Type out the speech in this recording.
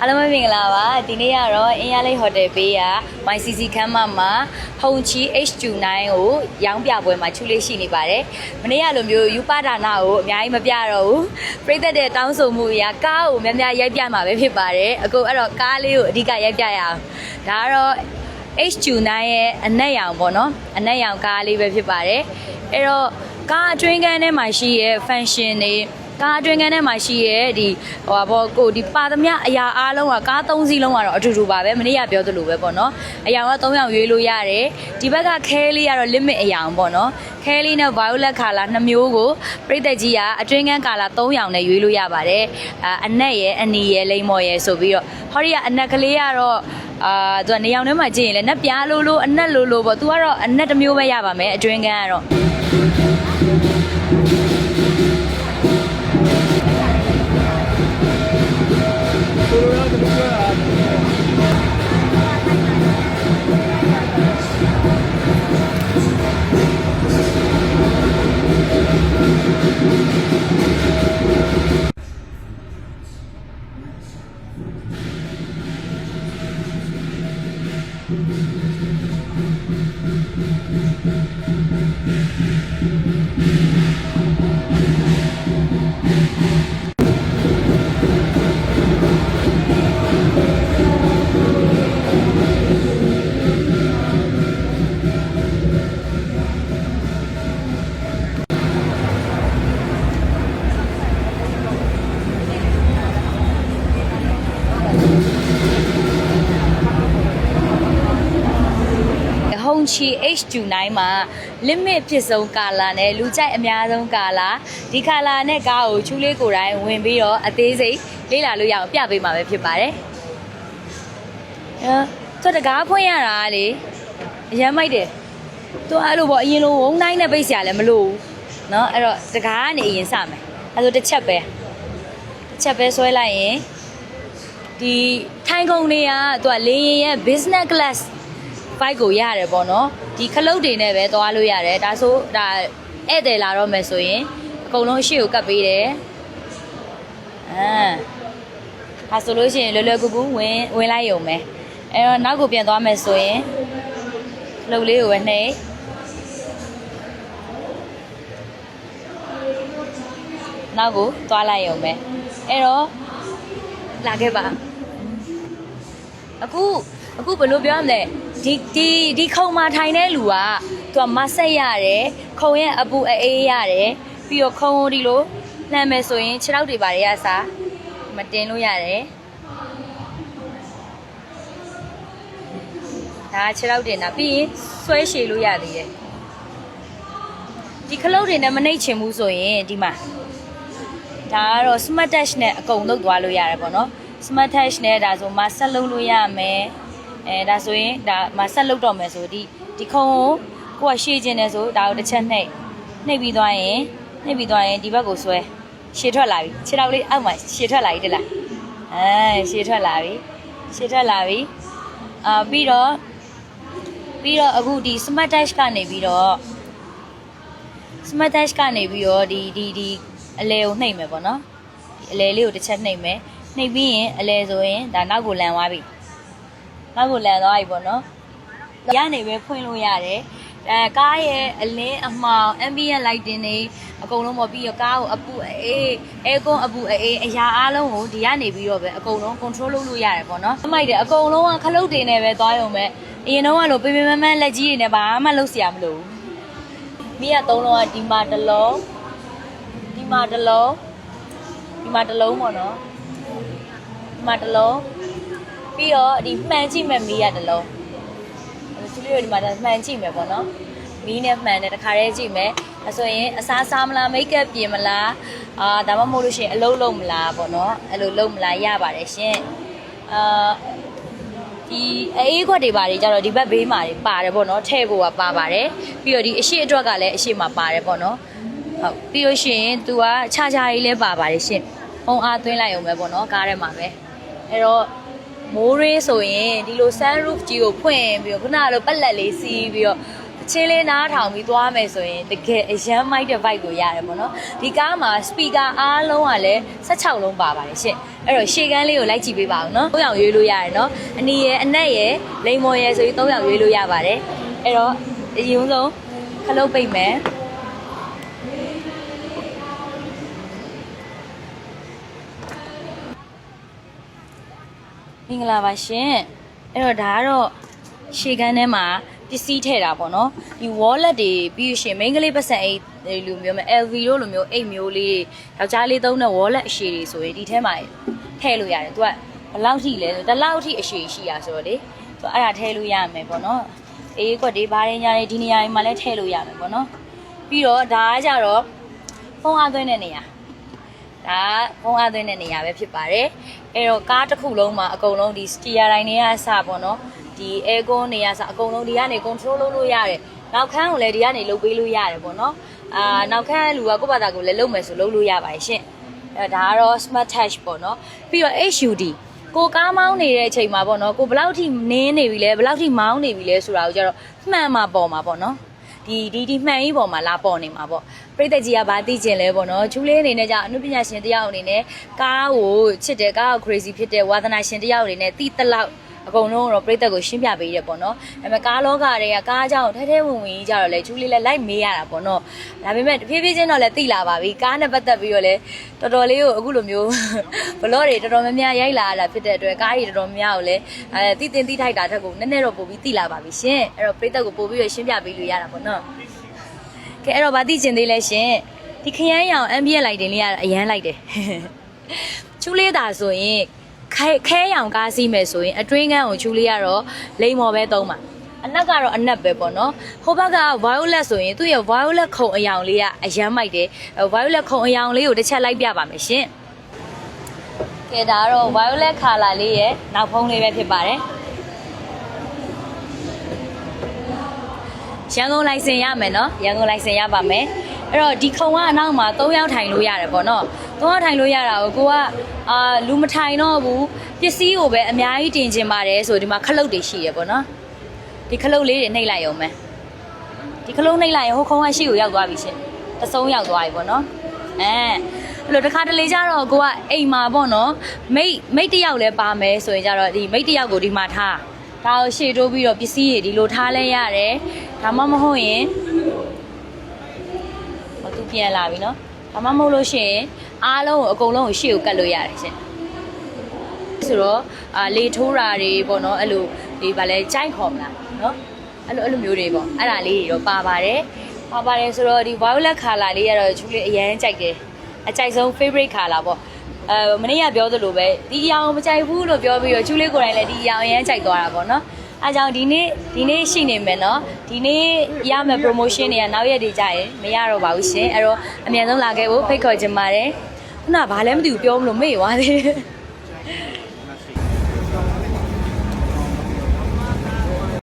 အားလုံးပဲမင်္ဂလာပါဒီနေ့ကတော့အင်းရလေးဟိုတယ်ပေးရ MyCC ခန်းမမှာဟုံချီ H29 ကိုရောင်းပြပွဲမှာချူလေးရှိနေပါတယ်မနေ့ကလိုမျိုးယူပါဒါနာကိုအများကြီးမပြတော့ဘူးပြိသက်တဲ့တောင်းဆိုမှုအရာကားကိုများများရိုက်ပြမှာပဲဖြစ်ပါတယ်အခုအဲ့တော့ကားလေးကိုအဓိကရိုက်ပြရအောင်ဒါကတော့ H29 ရဲ့အနက်ရောင်ပေါ့နော်အနက်ရောင်ကားလေးပဲဖြစ်ပါတယ်အဲ့တော့ကားအတွင်းကန်းထဲမှာရှိရဲ့ function တွေကားအတွင်းကန်းထဲမှာရှိရဲ့ဒီဟိုပါဘောကိုဒီပါသမျှအရာအားလုံးကကား3စီးလုံးကတော့အတူတူပါပဲမနေ့ကပြောသလိုပဲပေါ့နော်အရာက3ရောင်ရွေးလို့ရတယ်ဒီဘက်ကခဲလေးကတော့ limit အရာပေါ့နော်ခဲလေးနဲ့ violet color 2မျိုးကိုပြိသက်ကြီးကအတွင်းကန်း color 3ရောင်နဲ့ရွေးလို့ရပါတယ်အနက်ရယ်အနီရယ်လိမ့်မော်ရယ်ဆိုပြီးတော့ဟောဒီကအနက်ကလေးကတော့သူကနေရောင်ထဲမှာကြည့်ရင်လည်းနှက်ပြားလို့အနက်လို့ပေါ့သူကတော့အနက်တစ်မျိုးပဲရပါမယ်အတွင်းကန်းကတော့ဟုံချီ H29 မှာ limit ဖြစ်ဆုံးကာလာနဲ့လူကြိုက်အများဆုံးကာလာဒီကာလာနဲ့ကားကိုချူလေးကိုယ်တိုင်ဝင်ပြီးတော့အသေးစိတ်လေ့လာလို့ရအောင်ပြပေးမှာပဲဖြစ်ပါတယ်သူတကားဖွင့်ရတာလေအရမ်းမိုက်တယ်သူအဲ့လိုပေါ့အရင်လိုဝုန်းတိုင်းနဲ့ပိတ်စရာလည်းမလိုဘူးเนาะအဲ့တော့တကားကနေအရင်စမယ်အဲ့ဆိုတစ်ချက်ပဲဆွဲလိုက်ရင်ဒီထိုင်ကုန်တွေကသူကလေရင်ရဲ့ business class bike ကိုရတယ်ပေါ့နော်ဒီခလုတ်တွေနဲ့ပဲသွားလို့ရတယ်ဒါဆိုဒါဧည့်သည်လာတော့မယ်ဆိုရင်အကုန်လုံးအရှိကိုကပ်ပေးတယ်ဒါဆိုလို့ရှိရင်လွယ်လွယ်ကူကူဝင်လိုက်ရုံပဲအဲ့တော့နောက်ကိုပြန်သွားမယ်ဆိုရင်ခလုတ်လေးကိုပဲနှိပ်နောက်ကိုသွားလိုက်ရုံပဲအဲ့တော့လာခဲ့ပါအခုဘယ်လိုပြောရမလဲဒီခုံမှာထိုင်တဲ့လူကသူကမဆက်ရတယ်ခုံရဲ့အပူအေးရတယ်ပြီးတော့ခုံဒီလိုလှမ်းမယ်ဆိုရင်ခြေထောက်တွေပါရစားမတင်လို့ရတယ်ဒါခြေထောက်တင်တာပြီးရင်ဆွဲရှည်လို့ရသေးတယ်ဒီခလုတ်တွေနဲ့မနှိပ်ချင်ဘူးဆိုရင်ဒီမှာဒါကတော့ smart touch နဲ့အကုန်လုပ်သွားလို့ရတယ်ပေါ့နော် smart touch နဲ့ဒါဆိုမဆက်လုပ်လို့ရမယ်ဒါဆိုရင်ဒါမဆက်လုပ်တော့မယ်ဆိုဒီခုံကိုကရှည်ခြင်းနဲ့ဆိုဒါကိုတစ်ချက်နှိပ်ပြီးသွားရင်ဒီဘက်ကိုဆွဲရှည်ထွက်လာပြီခြေထောက်လေးအောက်မှာရှည်ထွက်လာပြီတလားရှည်ထွက်လာပြီပြီးတော့အခုဒီ smart touch ကနေပြီးတော့ဒီအလဲကိုနှိပ်မယ်ပေါ့နော်ဒီအလဲလေးကိုတစ်ချက်နှိပ်မယ်နှိပ်ပြီးရင်အလဲဆိုရင်ဒါနောက်ကိုလန်သွားပြီပေါ့နော်ရနေပဲဖွင့်လို့ရတယ်ကားရဲ့အလင်းအမှောင် ambient lighting တွေအကုန်လုံးပေါ့ပြီးတော့ကားကိုအပူအေး aircon အပူအေးအရာအားလုံးကိုဒီကနေပြီးတော့ပဲအကုန်လုံး control လုပ်လို့ရတယ်ပေါ့နော်အမိုက်တယ်အကုန်လုံးကခလုတ်တွေနဲ့ပဲသွားရုံပဲအရင်တော့ကလိုပေပေမန်းလက်ကြီးတွေနဲ့ဘာမှလုပ်စရာမလိုဘူးမိက3လုံးကဒီမှာတစ်လုံးပေါ့နော်ဒီမှာတစ်လုံးပြီးတော့ဒီမှန်ကြည့်မယ်မီးရတစ်လုံးသူလေးတို့ဒီမှာမှန်ကြည့်မယ်ပေါ့နော်မီးနဲ့မှန်တယ်တခါတည်းကြည့်မယ်အဲဆိုရင်အစားစားမလားမိတ်ကပ်ပြင်မလားဒါမှမဟုတ်လို့ရှိရင်အလုပ်လုပ်မလားပေါ့နော်အဲ့လိုလုပ်မလားရပါတယ်ရှင်ဒီအေးခွက်တွေပါတယ်ကြတော့ဒီဘက်ဘေးမှာပါတယ်ပေါ့နော်ထဲဖို့ကပါပါတယ်ပြီးတော့ဒီအရှိအတွက်ကလည်းအရှိမှာပါတယ်ပေါ့နော်ဟုတ်ပြီးလို့ရှိရင်သူကခြားကြီးလည်းပါပါတယ်ရှင်ပုံအားသွင်းလိုက်အောင်ပဲပေါ့နော်ကားထဲမှာပဲအဲ့တော့မိုးရင်းဆိုရင်ဒီလို sunroof ကြီးကိုဖွင့်ပြီးတော့ခုနကတော့ပက်လက်လေးစီးပြီးတော့ ချင်းလေးနားထောင်ပြီးသွားမယ်ဆိုရင်တကယ်အရန်မိုက်တဲ့ vibe ကိုရတယ်ပေါ့နော်ဒီကားမှာ speaker အားလုံးကလည်း16လုံးပါပါတယ်ရှင့်အဲ့တော့ရှေ့ကန်းလေးကိုလိုက်ကြည့်ပေးပါဦးနော်3ယောက်ရွေးလို့ရတယ်နော်အနီရယ်အနက်ရယ်လိမ်မော်ရယ်ဆိုပြီး3ယောက်ရွေးလို့ရပါတယ်အဲ့တော့အရင်ဆုံးခလုတ်ပိတ်မယ်မင်္ဂလာပါရှင်အဲ့တော့ဒါကတော့ရှေ့ကန်းထဲမှာပစ္စည်းထည့်တာပေါ့နော်ဒီ wallet တွေပြီးရှင်မိန်းကလေးပတ်စံအိတ်လိုမျိုးမဲ့ LV တို့လိုမျိုးအိတ်မျိုးလေးယောက်ျားလေးသုံးတဲ့ wallet အရှည်တွေဆိုရင်ဒီထဲမှာထည့်လို့ရတယ်သူကဘယ်လောက်ထိလဲဆိုတလောက်ထိအရှည်ရှိရဆိုတော့လေသူအဲ့ဒါထည့်လို့ရမယ်ပေါ့နော်အေးကွက်တွေဘာတွေညာတွေဒီနေရာတွေမှာလည်းထည့်လို့ရမယ်ပေါ့နော်ပြီးတော့ဒါကကြတော့ဖုန်းအားသွင်းတဲ့နေရာဒါဖုန်းအားသွင်းတဲ့နေရာပဲဖြစ်ပါတယ်အဲ့တော့ကားတစ်ခုလုံးမှာအကုန်လုံးဒီ steer တိုင်းတွေကအစပေါ့နော်ဒီ aircon နေရာစအကုန်လုံးဒီကနေ control လုပ်လို့ရတယ်နောက်ခန်းကိုလည်းဒီကနေလုပ်ပေးလို့ရတယ်ပေါ့နော်နောက်ခန်းလူကကိုယ့်ဘာသာကိုလည်းလုပ်မယ်ဆိုလုပ်လို့ရပါတယ်ရှင့်အဲဒါကတော့ smart touch ပေါ့နော်ပြီးတော့ HUD ကိုကားမောင်းနေတဲ့အချိန်မှာပေါ့နော်ကိုဘယ်လောက်ထိနင်းနေပြီလဲဘယ်လောက်ထိမောင်းနေပြီလဲဆိုတာကိုကျတော့မှန်မှာပေါ်မှာပေါ့နော်ဒီမှန်ကြီးပေါ်မှာလာပေါ်နေမှာပေါ့ပြိတ္တကြီးကဘာသိကျင်လဲပေါ့နော်ချူလေးအနေနဲ့じゃအနုပညာရှင်တယောက်အနေနဲ့ကားကိုချစ်တယ်ကားကို crazy ဖြစ်တဲ့ဝါသနာရှင်တယောက်အနေနဲ့တိတလောက်အကုန်လုံးတော့ပြိတ္တကိုရှင်းပြပေးရတယ်ပေါ့နော်ဒါပေမဲ့ကားလောကတွေကကားအကြောင်းထဲထဲဝင်ဝင်ကြီးကြတော့လေချူလေးလည်းလိုက်မေးရတာပေါ့နော်ဒါပေမဲ့တဖြည်းဖြည်းချင်းတော့လည်းသိလာပါပြီကားနဲ့ပတ်သက်ပြီးတော့လည်းတော်တော်လေးကိုအခုလိုမျိုးဘလော့တွေတော်တော်များများရိုက်လာရတာဖြစ်တဲ့အတွက်ကားကြီးတော်တော်များကိုလည်းတိတင်တိထိုက်တာထက်ကိုနည်းနည်းတော့ပို့ပြီးသိလာပါပြီရှင်အဲ့တော့ပြိတ္တကိုပို့ပြီးတော့ရှင်းပြပေးလို့ရတာပေါ့နော်ကဲအဲ့တော့ဗာသိချင်သေးလဲရှင်ဒီခရမ်းရောင် ambient lighting လေးကအရန်လိုက်တယ်ချူလေးတာဆိုရင်ခဲရောင်ကားစီးမယ်ဆိုရင်အတွင်းကန်းကိုချူလေးရတော့လိမ်မော်ပဲသုံးပါအနက်ကတော့အနက်ပဲပေါ့နော်ဟိုဘက်က violet ဆိုရင်သူ့ရဲ့ violet ခုံအယောင်လေးကအရန်မိုက်တယ် violet ခုံအယောင်လေးကိုတစ်ချက်လိုက်ပြပါမယ်ရှင်ကဲဒါကတော့ violet color လေးရဲ့နောက်ဖုံးလေးပဲဖြစ်ပါတယ်ရန်ကုန်လိုင်စင်ရမယ်နော်ရန်ကုန်လိုင်စင်ရပါမယ်အဲ့တော့ဒီခုံကအနောက်မှာ3ယောက်ထိုင်လို့ရတယ်ပေါ့နော်3ယောက်ထိုင်လို့ရတာကိုကလူမထိုင်တော့ဘူးပစ္စည်းကိုပဲအများကြီးတင်ချင်ပါတယ်ဆိုဒီမှာခလုတ်တွေရှိရပေါ့နော်ဒီခလုတ်လေးတွေနှိပ်လိုက်ရုံပဲဒီခလုတ်နှိပ်လိုက်ရင်ဟိုခုံကရှေ့ကိုရောက်သွားပြီရှင်တဆုံးရောက်သွားပြီပေါ့နော်အဲ့လိုတစ်ခါတလေကျတော့ကိုကအိမ်မှာပေါ့နော်မိတ်တယောက်လည်းပါမယ်ဆိုရင်ကျတော့ဒီမိတ်တယောက်ကိုဒီမှာထားဒါကိုရှေ့တိုးပြီးတော့ပစ္စည်းတွေဒီလိုထားလဲရတယ်ဒါမှမဟုတ်ရင်သူပြန်လာပြီနော်ဒါမှမဟုတ်လို့ရှိရင်အားလုံးကိုအကုန်လုံးကိုရှေ့ကိုကတ်လို့ရတယ်ရှင်ဆိုတော့လေထိုးတာတွေပေါ့နော်အဲ့လိုဒီဗာလဲကြိုက်ခေါ်မလားနော်အဲ့လိုမျိုးတွေပေါ့အဲ့ဒါလေးတွေတော့ပါပါတယ်ဆိုတော့ဒီ violet color လေးကတော့ချူလေးအရန်ကြိုက်တယ်အကြိုက်ဆုံး favorite color ပေါ့မနေ့ကပြောသလိုပဲဒီအရောင်မကြိုက်ဘူးလို့ပြောပြီးတော့ချူလေးကိုယ်တိုင်လည်းဒီအရောင်အရန်ကြိုက်သွားတာပေါ့နော်အဲကြောင့်ဒီနေ့ရှိနေမယ်နော်ဒီနေ့ရမယ် promotion တွေကနောက်ရက်တွေကြရင်မရတော့ပါဘူးရှင်အဲ့တော့အမြန်ဆုံးလာခဲ့ဖို့ဖိတ်ခေါ်ချင်ပါတယ်ခုနကဘာလဲမသိဘူးပြောမလို့မေ့သွားသေးတယ်